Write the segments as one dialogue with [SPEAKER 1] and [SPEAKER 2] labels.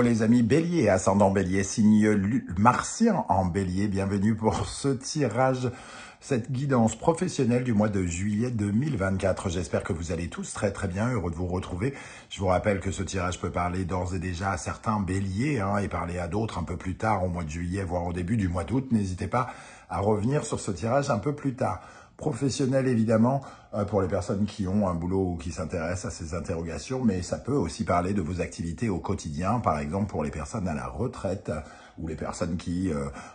[SPEAKER 1] Hello les amis Bélier, ascendant Bélier, signe martien en Bélier. Bienvenue pour ce tirage, cette guidance professionnelle du mois de juillet 2024. J'espère que vous allez tous très bien, heureux de vous retrouver. Je vous rappelle que ce tirage peut parler d'ores et déjà à certains Béliers et parler à d'autres un peu plus tard au mois de juillet, voire au début du mois d'août. N'hésitez pas à revenir sur ce tirage un peu plus tard. Professionnel évidemment pour les personnes qui ont un boulot ou qui s'intéressent à ces interrogations, mais ça peut aussi parler de vos activités au quotidien, par exemple pour les personnes à la retraite ou les personnes qui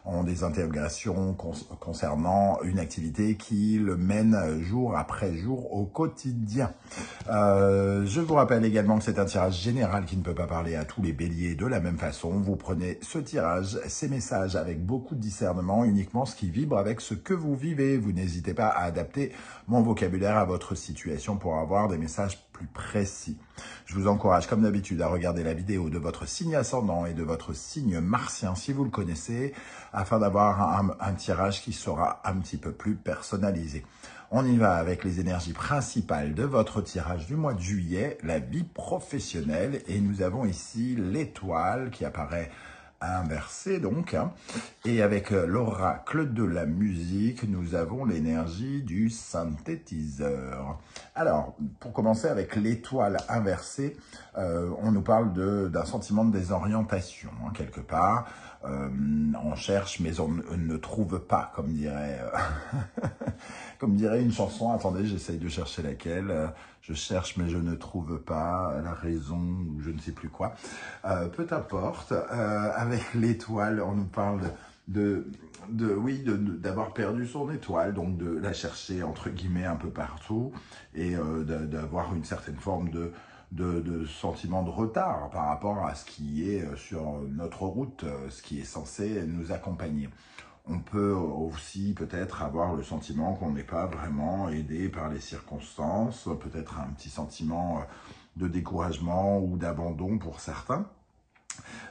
[SPEAKER 1] ont des interrogations concernant une activité qui le mène jour après jour au quotidien. Je vous rappelle également que c'est un tirage général qui ne peut pas parler à tous les béliers de la même façon. Vous prenez ce tirage, ces messages avec beaucoup de discernement, uniquement ce qui vibre avec ce que vous vivez. Vous n'hésitez pas à adapter mon vocabulaire à votre situation pour avoir des messages plus précis. Je vous encourage comme d'habitude à regarder la vidéo de votre signe ascendant et de votre signe martien si vous le connaissez, afin d'avoir un tirage qui sera un petit peu plus personnalisé. On y va avec les énergies principales de votre tirage du mois de juillet, la vie professionnelle, et nous avons ici l'étoile qui apparaît inversée donc, et avec l'oracle de la musique, nous avons l'énergie du synthétiseur. Alors, pour commencer avec l'étoile inversée, on nous parle d'un sentiment de désorientation, quelque part. On cherche, mais on ne trouve pas, comme dirait, comme dirait une chanson. Attendez, j'essaye de chercher laquelle. Je cherche, mais je ne trouve pas la raison, ou je ne sais plus quoi. Peu importe. Avec l'étoile, on nous parle d'avoir perdu son étoile, donc de la chercher entre guillemets un peu partout et d'avoir une certaine forme de sentiment de retard par rapport à ce qui est sur notre route, ce qui est censé nous accompagner. On peut aussi peut-être avoir le sentiment qu'on n'est pas vraiment aidé par les circonstances, peut-être un petit sentiment de découragement ou d'abandon pour certains.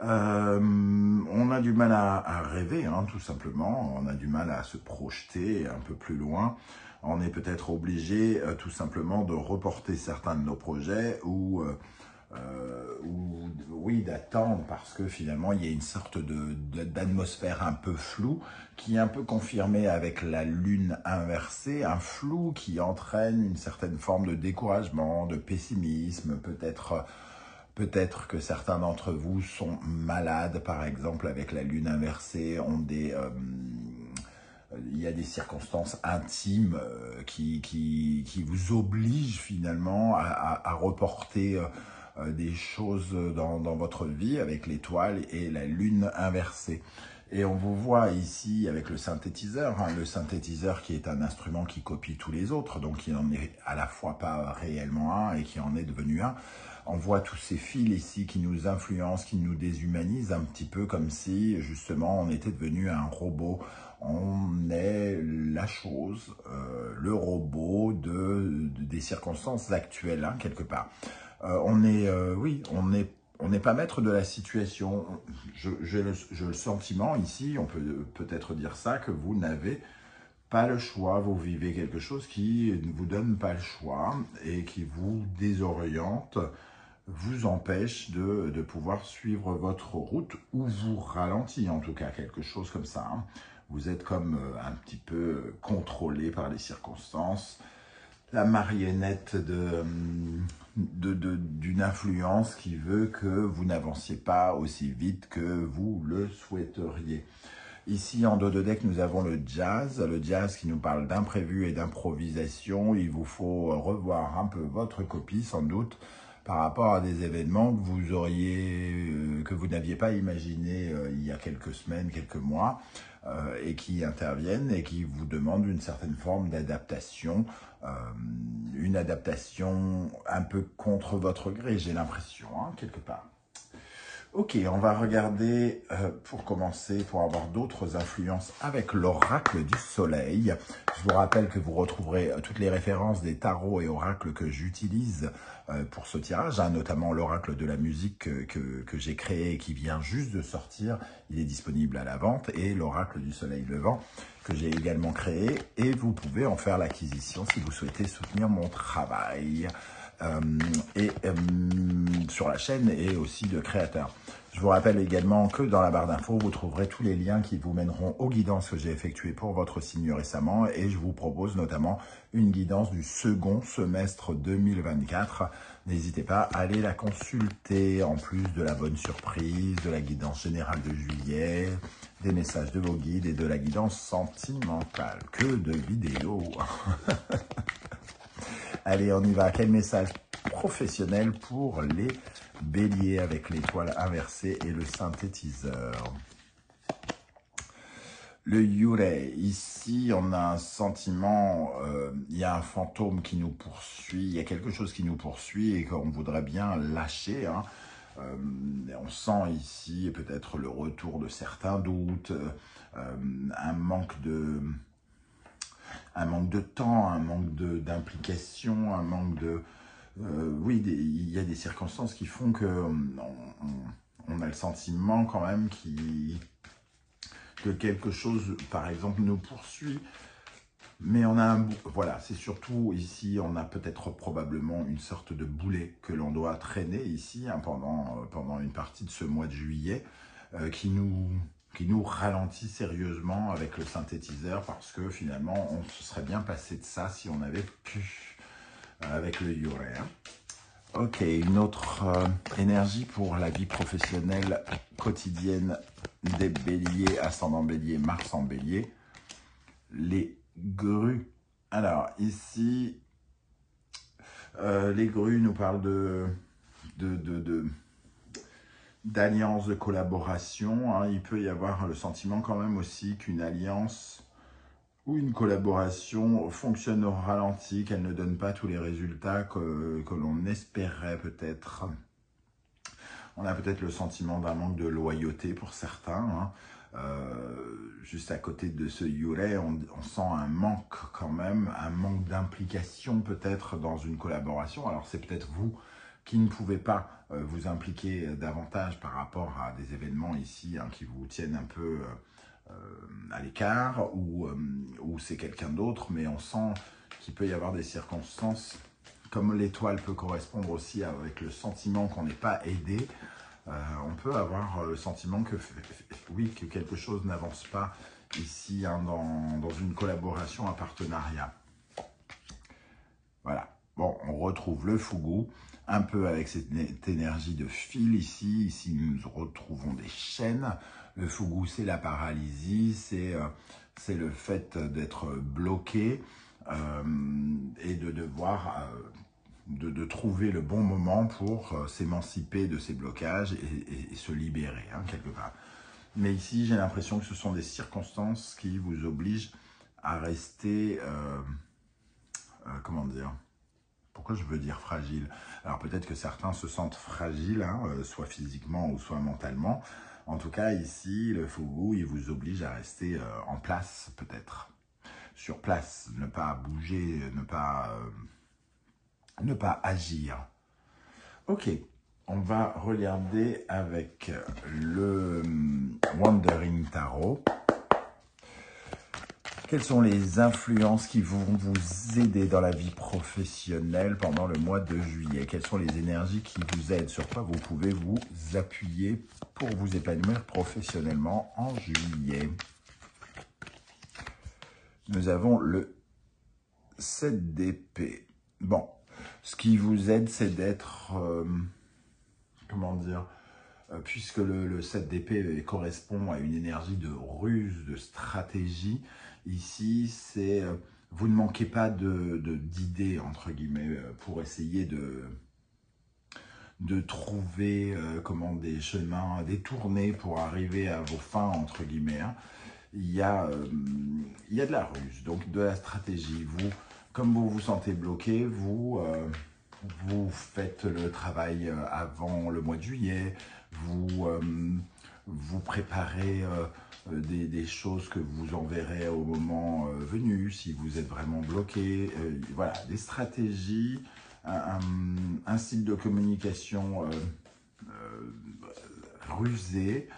[SPEAKER 1] On a du mal à rêver, tout simplement. On a du mal à se projeter un peu plus loin. On est peut-être obligé tout simplement de reporter certains de nos projets ou d'attendre parce que finalement il y a une sorte d'atmosphère un peu floue qui est un peu confirmée avec la lune inversée, un flou qui entraîne une certaine forme de découragement, de pessimisme, peut-être que certains d'entre vous sont malades, par exemple, avec la lune inversée, il y a des circonstances intimes qui vous obligent finalement à reporter des choses dans votre vie avec l'étoile et la lune inversée. Et on vous voit ici avec le synthétiseur qui est un instrument qui copie tous les autres, donc qui n'en est à la fois pas réellement un et qui en est devenu un. On voit tous ces fils ici qui nous influencent, qui nous déshumanisent un petit peu comme si justement on était devenu un robot. On est la chose, le robot des circonstances actuelles, quelque part. On n'est pas maître de la situation. J'ai le sentiment ici, on peut peut-être dire ça, que vous n'avez pas le choix. Vous vivez quelque chose qui ne vous donne pas le choix et qui vous désoriente, vous empêche de pouvoir suivre votre route ou vous ralentit, en tout cas, quelque chose comme ça. Vous êtes comme un petit peu contrôlé par les circonstances, la marionnette d'une influence qui veut que vous n'avanciez pas aussi vite que vous le souhaiteriez. Ici, en dos de deck, nous avons le jazz qui nous parle d'imprévu et d'improvisation. Il vous faut revoir un peu votre copie, sans doute, par rapport à des événements que vous n'aviez pas imaginé il y a quelques semaines, quelques mois, et qui interviennent et qui vous demandent une certaine forme d'adaptation, une adaptation un peu contre votre gré, j'ai l'impression, quelque part. Ok, on va regarder, pour commencer, pour avoir d'autres influences avec l'oracle du soleil. Je vous rappelle que vous retrouverez toutes les références des tarots et oracles que j'utilise pour ce tirage, notamment l'oracle de la musique que j'ai créé et qui vient juste de sortir. Il est disponible à la vente, et l'oracle du soleil levant que j'ai également créé, et vous pouvez en faire l'acquisition si vous souhaitez soutenir mon travail. sur la chaîne et aussi de créateurs. Je vous rappelle également que dans la barre d'infos, vous trouverez tous les liens qui vous mèneront aux guidances que j'ai effectuées pour votre signe récemment et je vous propose notamment une guidance du second semestre 2024. N'hésitez pas à aller la consulter en plus de la bonne surprise, de la guidance générale de juillet, des messages de vos guides et de la guidance sentimentale. Que de vidéos. Allez, on y va. Quel message professionnel pour les béliers avec l'étoile inversée et le synthétiseur? Le Yurei, ici on a un sentiment, il y a un fantôme qui nous poursuit, il y a quelque chose qui nous poursuit et qu'on voudrait bien lâcher. Hein. On sent ici peut-être le retour de certains doutes, un manque de temps, un manque d'implication, un manque de... oui, il y a des circonstances qui font que on a le sentiment quand même que quelque chose, par exemple, nous poursuit. Mais on a voilà, c'est surtout ici, on a peut-être probablement une sorte de boulet que l'on doit traîner ici hein, pendant une partie de ce mois de juillet qui nous ralentit sérieusement avec le synthétiseur parce que finalement, on se serait bien passé de ça si on avait pu avec le Yurei. Hein. Ok, une autre énergie pour la vie professionnelle quotidienne des béliers, ascendant bélier, Mars en bélier, les grues. Alors, ici, les grues nous parlent d'alliance, de collaboration. Hein. Il peut y avoir le sentiment quand même aussi qu'une alliance ou une collaboration fonctionne au ralenti, qu'elle ne donne pas tous les résultats que l'on espérait peut-être. On a peut-être le sentiment d'un manque de loyauté pour certains. Hein. Juste à côté de ce Yurei, on sent un manque quand même, un manque d'implication peut-être dans une collaboration. Alors c'est peut-être vous qui ne pouvez pas vous impliquer davantage par rapport à des événements ici hein, qui vous tiennent un peu à l'écart ou c'est quelqu'un d'autre, mais on sent qu'il peut y avoir des circonstances, comme l'étoile peut correspondre aussi avec le sentiment qu'on n'est pas aidé, on peut avoir le sentiment que, oui, que quelque chose n'avance pas ici hein, dans une collaboration, un partenariat. Voilà. Bon, on retrouve le Fugu, un peu avec cette énergie de fil ici. Ici, nous retrouvons des chaînes. Le Fugu, c'est la paralysie, c'est le fait d'être bloqué et de devoir... de trouver le bon moment pour s'émanciper de ces blocages et se libérer, hein, quelque part. Mais ici, j'ai l'impression que ce sont des circonstances qui vous obligent à rester, comment dire, pourquoi je veux dire fragile? Alors peut-être que certains se sentent fragiles, hein, soit physiquement ou soit mentalement. En tout cas, ici, le Fugu, il vous oblige à rester en place, peut-être. Sur place, ne pas bouger, ne pas agir. Ok, on va regarder avec le Wandering Tarot. Quelles sont les influences qui vont vous aider dans la vie professionnelle pendant le mois de juillet? Quelles sont les énergies qui vous aident? Sur quoi vous pouvez vous appuyer pour vous épanouir professionnellement en juillet? Nous avons le 7 d'épée. Bon, ce qui vous aide, c'est d'être, comment dire, puisque le 7 d'épée correspond à une énergie de ruse, de stratégie, ici, c'est, vous ne manquez pas d'idées, entre guillemets, pour essayer de trouver comment, des chemins détournés pour arriver à vos fins, entre guillemets. Hein. Il y a de la ruse, donc de la stratégie. Vous, comme vous vous sentez bloqué, vous faites le travail avant le mois de juillet, vous préparez des choses que vous enverrez au moment venu, si vous êtes vraiment bloqué. Voilà, des stratégies, un style de communication rusé.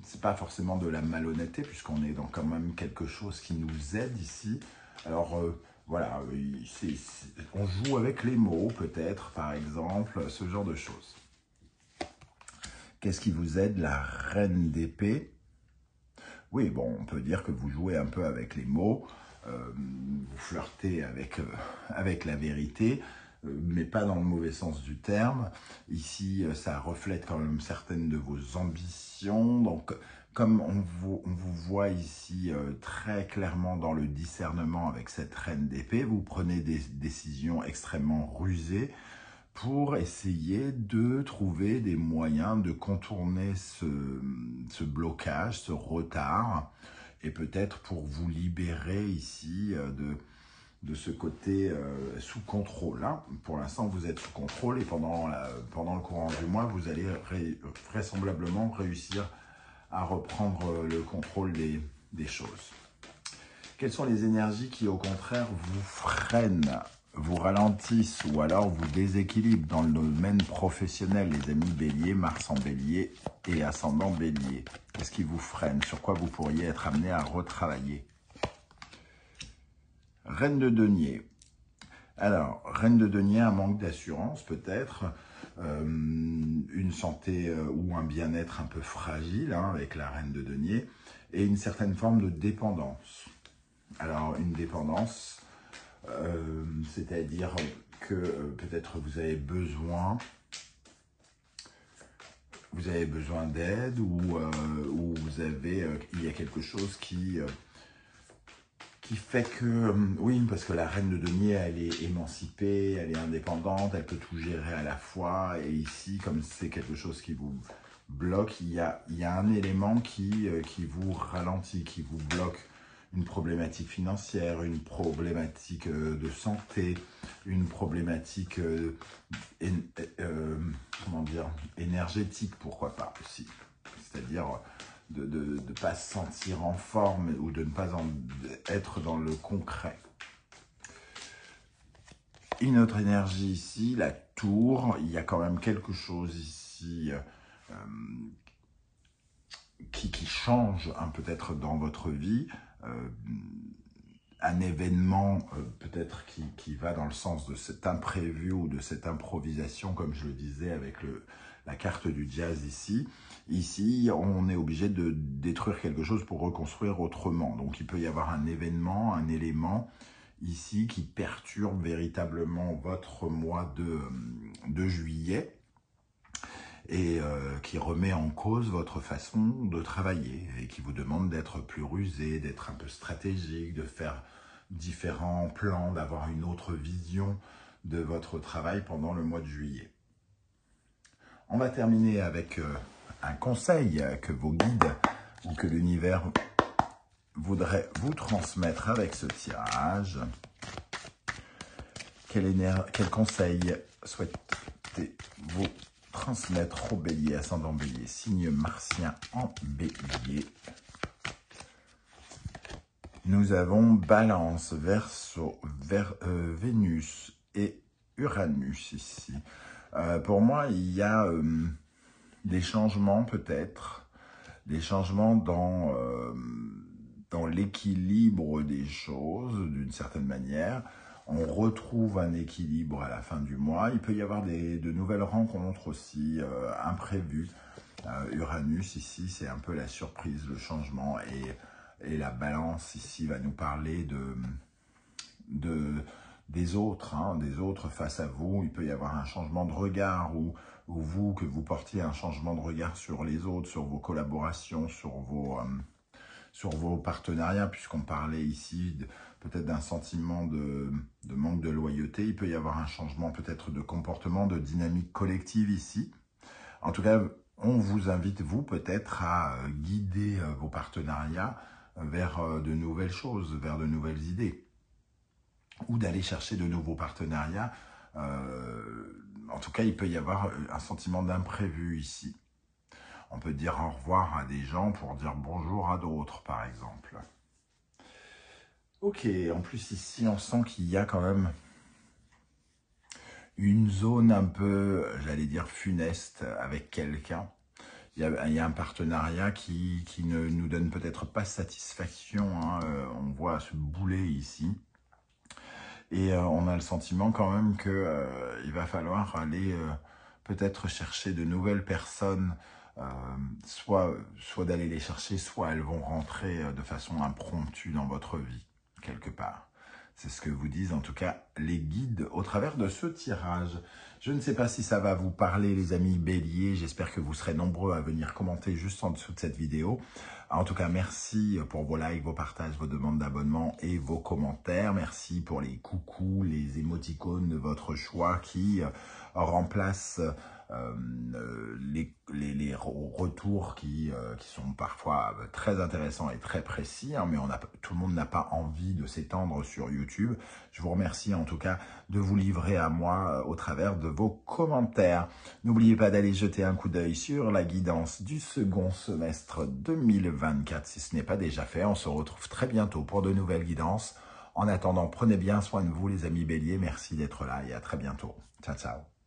[SPEAKER 1] C'est pas forcément de la malhonnêteté, puisqu'on est dans quand même quelque chose qui nous aide ici. Alors, Voilà, on joue avec les mots, peut-être, par exemple, ce genre de choses. Qu'est-ce qui vous aide? La reine d'épée. Oui, bon, on peut dire que vous jouez un peu avec les mots, vous flirtez avec la vérité, mais pas dans le mauvais sens du terme. Ici, ça reflète quand même certaines de vos ambitions. Donc, comme on vous voit ici très clairement dans le discernement avec cette reine d'épée, vous prenez des décisions extrêmement rusées pour essayer de trouver des moyens de contourner ce blocage, ce retard, et peut-être pour vous libérer ici de ce côté sous contrôle. Hein. Pour l'instant, vous êtes sous contrôle et pendant le courant du mois, vous allez vraisemblablement réussir à reprendre le contrôle des choses. Quelles sont les énergies qui, au contraire, vous freinent, vous ralentissent ou alors vous déséquilibrent dans le domaine professionnel, les amis Bélier, Mars en Bélier et Ascendant Bélier? Qu'est-ce qui vous freine? Sur quoi vous pourriez être amené à retravailler? Reine de denier. Alors, reine de denier, un manque d'assurance peut-être, une santé ou un bien-être un peu fragile hein, avec la reine de denier et une certaine forme de dépendance. Alors, une dépendance, c'est-à-dire que peut-être vous avez besoin d'aide ou il y a quelque chose qui fait que, oui, parce que la reine de denier, elle est émancipée, elle est indépendante, elle peut tout gérer à la fois. Et ici, comme c'est quelque chose qui vous bloque, il y a un élément qui vous ralentit, qui vous bloque. Une problématique financière, une problématique de santé, une problématique comment dire, énergétique, pourquoi pas aussi. C'est-à-dire de ne pas se sentir en forme ou de ne pas être dans le concret. Une autre énergie ici, la tour, il y a quand même quelque chose ici qui change hein, peut-être dans votre vie, un événement peut-être qui va dans le sens de cet imprévu ou de cette improvisation, comme je le disais avec la carte du jazz ici. Ici, on est obligé de détruire quelque chose pour reconstruire autrement. Donc, il peut y avoir un événement, un élément ici qui perturbe véritablement votre mois de juillet et qui remet en cause votre façon de travailler et qui vous demande d'être plus rusé, d'être un peu stratégique, de faire différents plans, d'avoir une autre vision de votre travail pendant le mois de juillet. On va terminer avec un conseil que vos guides ou que l'univers voudrait vous transmettre avec ce tirage. Quel conseil souhaitez-vous transmettre au Bélier, ascendant Bélier, signe martien en Bélier? Nous avons Balance, Verseau, Vénus et Uranus ici. Pour moi, il y a des changements peut-être, des changements dans l'équilibre des choses d'une certaine manière. On retrouve un équilibre à la fin du mois. Il peut y avoir de nouvelles rencontres aussi imprévues. Uranus ici, c'est un peu la surprise, le changement. Et la balance ici va nous parler des autres face à vous. Il peut y avoir un changement de regard ou que vous portiez un changement de regard sur les autres, sur vos collaborations, sur vos partenariats, puisqu'on parlait ici peut-être d'un sentiment de manque de loyauté. Il peut y avoir un changement peut-être de comportement, de dynamique collective ici. En tout cas, on vous invite, vous, peut-être à guider vos partenariats vers de nouvelles choses, vers de nouvelles idées, ou d'aller chercher de nouveaux partenariats. En tout cas, il peut y avoir un sentiment d'imprévu ici. On peut dire au revoir à des gens pour dire bonjour à d'autres, par exemple. Ok, en plus ici, on sent qu'il y a quand même une zone un peu, j'allais dire, funeste avec quelqu'un. Il y a un partenariat qui ne nous donne peut-être pas satisfaction. Hein. On voit ce boulet ici. Et on a le sentiment quand même que il va falloir aller peut-être chercher de nouvelles personnes, soit d'aller les chercher, soit elles vont rentrer de façon impromptue dans votre vie, quelque part. C'est ce que vous disent en tout cas les guides au travers de ce tirage. Je ne sais pas si ça va vous parler les amis béliers, j'espère que vous serez nombreux à venir commenter juste en dessous de cette vidéo. En tout cas, merci pour vos likes, vos partages, vos demandes d'abonnement et vos commentaires. Merci pour les coucous, les émoticônes de votre choix qui remplacent les retours qui sont parfois très intéressants et très précis, hein, mais tout le monde n'a pas envie de s'étendre sur YouTube. Je vous remercie en tout cas de vous livrer à moi au travers de vos commentaires. N'oubliez pas d'aller jeter un coup d'œil sur la guidance du second semestre 2024 si ce n'est pas déjà fait. On se retrouve très bientôt pour de nouvelles guidances. En attendant, prenez bien soin de vous les amis béliers. Merci d'être là et à très bientôt. Ciao, ciao.